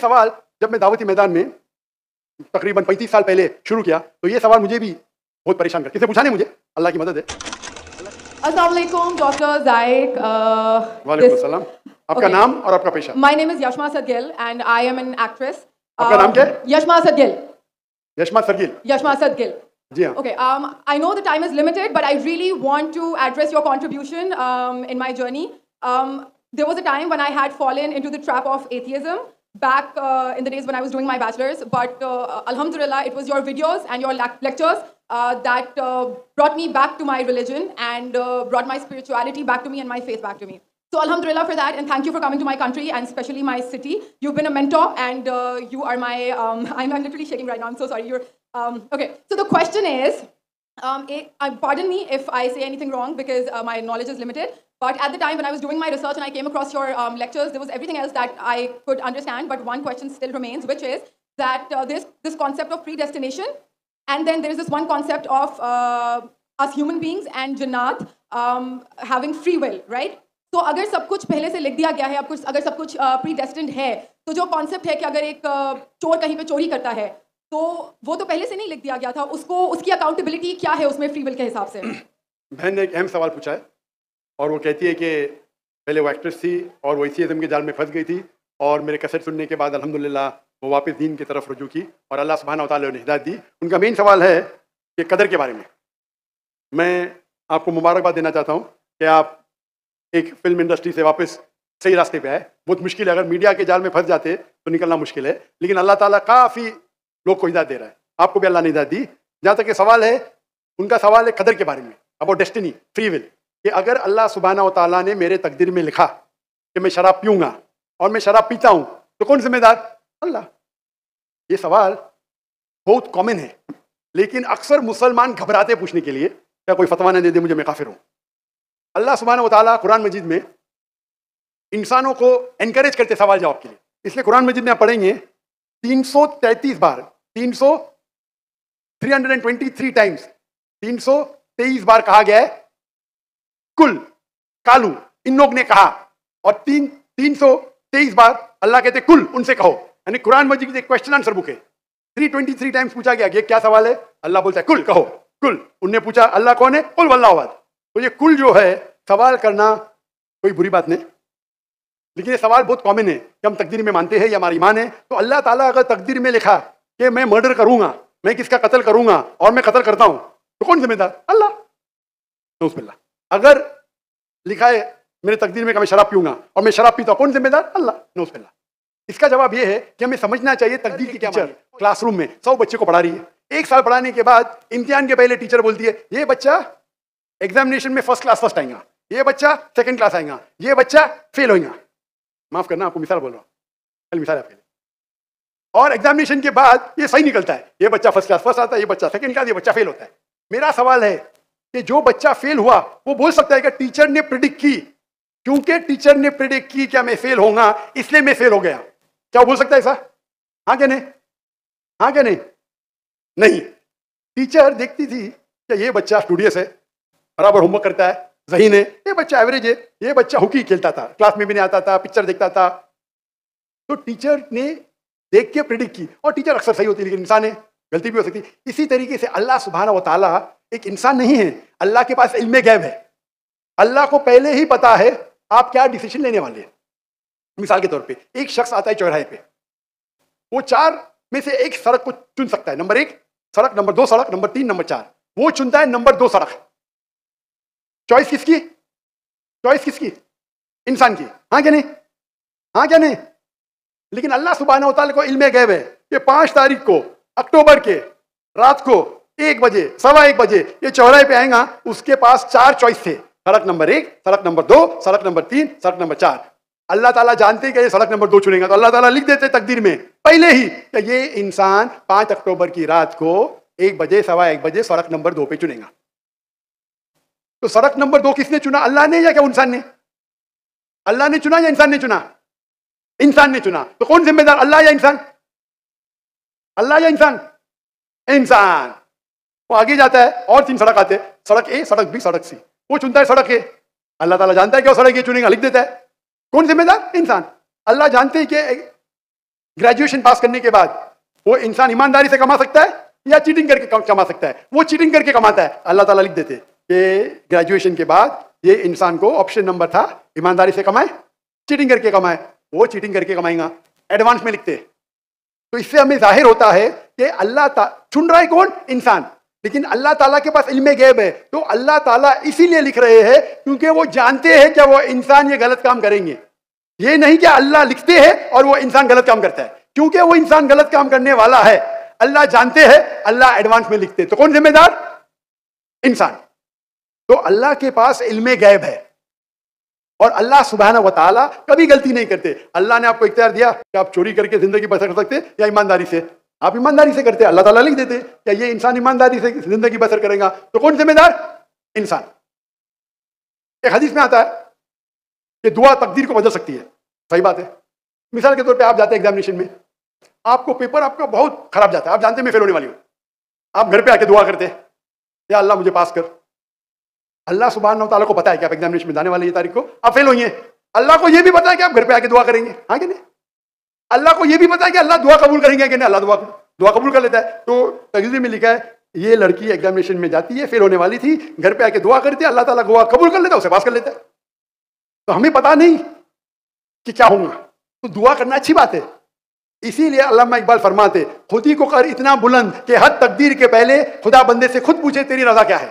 सवाल जब मैं दावती मैदान में तकरीबन 35 साल पहले शुरू किया तो ये सवाल मुझे भी बहुत परेशान कर, किसे पूछा नहीं मुझे, अल्लाह की मदद है। अस्सलाम वालेकुम डॉक्टर जायक। वालेकुम सलाम। आपका नाम और आपका पेशा? My name is Yashma Sadgil and I am an actress. आपका नाम क्या है? यशमा सदगिल। यशमा सदगिल। यशमा सदगिल। जी हाँ। Okay, I know the time is limited, but I really want to address your contribution in my journey. There was a time when I had fallen into the trap of atheism back in the days when I was doing my bachelor's, but alhamdulillah, it was your videos and your lectures that brought me back to my religion and brought my spirituality back to me and my faith back to me. So alhamdulillah for that, and thank you for coming to my country and especially my city. You've been a mentor and you are my, I'm literally shaking right now, I'm so sorry. Okay, so the question is, pardon me if I say anything wrong because my knowledge is limited, but at the time when I was doing my research and I came across your lectures, there was everything else that I could understand, but one question still remains, which is that there's this concept of predestination, and then there's this one concept of us human beings and Jannat having free will, right? तो अगर सब कुछ पहले से लिख दिया गया है, अगर सब कुछ प्रीडेस्टिन्ड है, तो जो कॉन्सेप्ट है कि अगर एक चोर कहीं पे चोरी करता है तो वो तो पहले से नहीं लिख दिया गया था, उसको उसकी अकाउंटेबिलिटी क्या है उसमें फ्री विल के हिसाब से? बहन ने एक अहम सवाल पूछा है और वो कहती है कि पहले वो एक्ट्रेस थी और वो एथियज्म के जाल में फंस गई थी और मेरे कैसेट सुनने के बाद अल्हम्दुलिल्लाह वो वापस दीन की तरफ रुजू की और अल्लाह सुब्हानहू व तआला ने हिदायत दी। उनका मेन सवाल है कि कदर के बारे में। मैं आपको मुबारकबाद देना चाहता हूँ कि आप एक फिल्म इंडस्ट्री से वापस सही रास्ते पे आए। बहुत मुश्किल है, अगर मीडिया के जाल में फंस जाते तो निकलना मुश्किल है, लेकिन अल्लाह ताला काफ़ी लोग को हिदायत दे रहा है, आपको भी अल्लाह ने हिदायत दी। जहाँ तक ये सवाल है, उनका सवाल है कदर के बारे में, अबाउट डेस्टिनी, फ्री विल, कि अगर अल्लाह सुब्हानहू व तआला ने मेरे तकदीर में लिखा कि मैं शराब पीऊँगा और मैं शराब पीता हूँ तो कौन जिम्मेदार? अल्लाह। ये सवाल बहुत कॉमन है, लेकिन अक्सर मुसलमान घबराते पूछने के लिए, क्या कोई फतवा न दे दे मुझे, मैं काफिर हूँ। अल्लाह सुब्हानहू व तआला कुरान मजीद में इंसानों को एनकरेज करते सवाल जवाब के लिए, इसलिए कुरान मजीद में आप पढ़ेंगे 333 बार, 323 टाइम्स, 323 बार कहा गया है कुल, कालू, इन लोग ने कहा, और 323 बार अल्लाह कहते कुल, उनसे कहो। यानी कुरान मजीद एक क्वेश्चन आंसर बुक है। 323 टाइम्स पूछा गया कि क्या सवाल है, अल्लाह बोलता है कुल कहो, कुल। उनने पूछा अल्लाह कौन है, कुल वल्लाहु अहद। तो ये कुल जो है, सवाल करना कोई बुरी बात नहीं, लेकिन ये सवाल बहुत कॉमन है कि हम तकदीर में मानते हैं या हमारा ईमान है। तो अल्लाह ताला अगर तकदीर में लिखा कि मैं मर्डर करूंगा, मैं किसका कत्ल करूंगा और मैं कत्ल करता हूं, तो कौन जिम्मेदार? अल्लाह। नऊज़ुबिल्लाह। अगर लिखा है मेरे तकदीर में कि मैं शराब पीऊंगा और मैं शराब पीता हूं, कौन जिम्मेदार? अल्लाह। नऊज़ुबिल्लाह। इसका जवाब यह है कि हमें समझना चाहिए तकदीर की क्या माने। क्लासरूम में 100 बच्चे को पढ़ा रही है, 1 साल पढ़ाने के बाद इम्तिहान के पहले टीचर बोलती है ये बच्चा एग्जामिनेशन में फर्स्ट क्लास फर्स्ट आएगा, ये बच्चा सेकंड क्लास आएगा, ये बच्चा फेल होगा। माफ करना, आपको मिसाल बोल रहा हूँ, मिसाल आपके लिए। और एग्जामिनेशन के बाद ये सही निकलता है, ये बच्चा फर्स्ट क्लास फर्स्ट आता है, ये बच्चा सेकंड क्लास, ये बच्चा फेल होता है। मेरा सवाल है कि जो बच्चा फेल हुआ वो बोल सकता है कि टीचर ने प्रिडिक्ट की, क्योंकि टीचर ने प्रिडिक्ट की क्या मैं फेल होऊंगा इसलिए मैं फेल हो गया, क्या वो बोल सकता है ऐसा? हाँ क्या नहीं? हाँ क्या नहीं? नहीं। टीचर देखती थी कि ये बच्चा स्टूडियस है, बराबर होमवर्क करता है, ज़हीन है, ये बच्चा एवरेज है, ये बच्चा हॉकी खेलता था, क्लास में भी नहीं आता था, पिक्चर देखता था। तो टीचर ने देख के प्रिडिक्ट की, और टीचर अक्सर सही होती है, लेकिन इंसान है, गलती भी हो सकती। इसी तरीके से अल्लाह सुब्हानहू व तआला एक इंसान नहीं है, अल्लाह के पास इल्मे गैब है। अल्लाह को पहले ही पता है आप क्या डिसीजन लेने वाले हैं। मिसाल के तौर पे एक शख्स आता है चौराहे पे, वो 4 में से एक सड़क को चुन सकता है, नंबर 1 सड़क, नंबर 2 सड़क, नंबर 3, नंबर 4। वो चुनता है नंबर 2 सड़क। चॉइस किसकी? चॉइस किसकी? इंसान की। हाँ क्या नहीं? हाँ क्या नहीं? लेकिन अल्लाह सुब्हानहू व तआला को इल्मे गैब है कि 5 तारीख को अक्टूबर के रात को 1 बजे, सवा 1 बजे ये चौराहे पे आएगा, उसके पास 4 चॉइस थे, सड़क नंबर 1, सड़क नंबर 2, सड़क नंबर 3, सड़क नंबर 4। अल्लाह ताला जानते कि ये सड़क नंबर 2 चुनेगा, तो अल्लाह ताला लिख देते तकदीर में पहले ही कि ये इंसान 5 अक्टूबर की रात को 1 बजे, सवा 1 बजे सड़क नंबर 2 पे चुनेगा। तो सड़क नंबर 2 किसने चुना, अल्लाह ने या क्या इंसान ने? अल्लाह ने चुना या इंसान ने चुना? इंसान ने चुना। तो कौन जिम्मेदार, अल्लाह या इंसान? अल्लाह या इंसान? इंसान। वो आगे जाता है और 3 सड़क आते, सड़क ए, सड़क बी, सड़क सी। वो चुनता है सड़क ए, अल्लाह ताला जानता है कि वो सड़क ए चुनेगा, लिख देता है। कौन जिम्मेदार? इंसान। अल्लाह जानते ही कि ग्रेजुएशन पास करने के बाद वो इंसान ईमानदारी से कमा सकता है या चीटिंग करके कमा सकता है? वो चीटिंग करके कमाता है। अल्लाह ताला लिख देते कि ग्रेजुएशन के बाद ये इंसान को ऑप्शन नंबर था ईमानदारी से कमाए, चीटिंग करके कमाए। वो चीटिंग करके कमाएगा, एडवांस में लिखते। तो इससे हमें जाहिर होता है कि अल्लाह चुन रहा है कौन? इंसान। लेकिन अल्लाह ताला के पास इल्म गैब है, तो अल्लाह ताला इसीलिए लिख रहे हैं क्योंकि वो जानते हैं कि वो इंसान ये गलत काम करेंगे। ये नहीं कि अल्लाह लिखते हैं और वो इंसान गलत काम करता है, क्योंकि वो इंसान गलत काम करने वाला है, अल्लाह जानते हैं, अल्लाह एडवांस में लिखते। तो कौन जिम्मेदार? इंसान। तो अल्लाह के पास इल्म गैब है और अल्लाह सुब्हानहू व तआला कभी गलती नहीं करते। अल्लाह ने आपको इख्तियार दिया कि आप चोरी करके जिंदगी बसर कर सकते या ईमानदारी से। आप ईमानदारी से करते, अल्लाह ताला लिख देते क्या ये इंसान ईमानदारी से जिंदगी बसर करेगा। तो कौन जिम्मेदार? इंसान। एक हदीस में आता है कि दुआ तकदीर को बदल सकती है। सही बात है। मिसाल के तौर पे आप जाते हैं एग्जामिनेशन में, आपको पेपर आपका बहुत खराब जाता है, आप जानते हैं मैं फेल होने वाली हूं, आप घर पे आके दुआ करते हैं या अल्लाह मुझे पास कर। अल्लाह सुब्हानहू व तआला को पता है कि आप एग्जामिनेशन में जाने वाले ये तारीख को आप फेल होंगे। अल्लाह को ये भी पता है कि आप घर पे आके दुआ करेंगे, हाँ कि नहीं? अल्लाह को ये भी पता है कि अल्लाह दुआ कबूल करेंगे कि नहीं। अल्लाह दुआ कबूल कर लेता है। तो तकदीर में लिखा है ये लड़की एग्जामिनेशन में जाती है, फेल होने वाली थी, घर पे आके दुआ करती है, अल्लाह ताला दुआ कबूल कर लेता है, उसे पास कर लेता है। तो हमें पता नहीं कि क्या होगा, तो दुआ करना अच्छी बात है। इसीलिए अल्लामा इकबाल फरमाते खुदी को कर इतना बुलंद कि हद तकदीर के पहले खुदा बंदे से खुद पूछे तेरी रजा क्या है।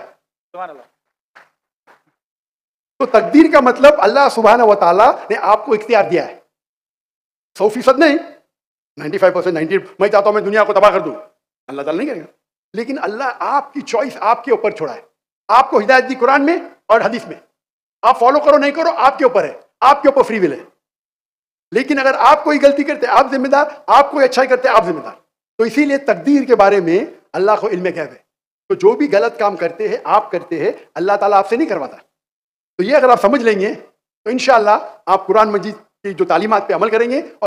तो तकदीर का मतलब अल्लाह सुब्हानहू व तआला ने आपको इख्तियार दिया है। 100% नहीं, 95%, 90। मैं चाहता हूं मैं दुनिया को तबाह कर दूं, अल्लाह ताला नहीं करेगा। लेकिन अल्लाह आपकी चॉइस आपके ऊपर छोड़ा है। आपको हिदायत दी कुरान में और हदीस में, आप फॉलो करो नहीं करो आपके ऊपर है, आपके ऊपर फ्री विल है। लेकिन अगर आप कोई गलती करते आप जिम्मेदार, आप कोई अच्छाई करते आप जिम्मेदार। तो इसीलिए तकदीर के बारे में अल्लाह को इल्म गैब है। तो जो भी गलत काम करते हैं आप करते हैं, अल्लाह ताला आपसे नहीं करवाता। तो ये अगर आप समझ लेंगे तो इंशाअल्लाह आप कुरान मजीद की जो तालीमात पे अमल करेंगे और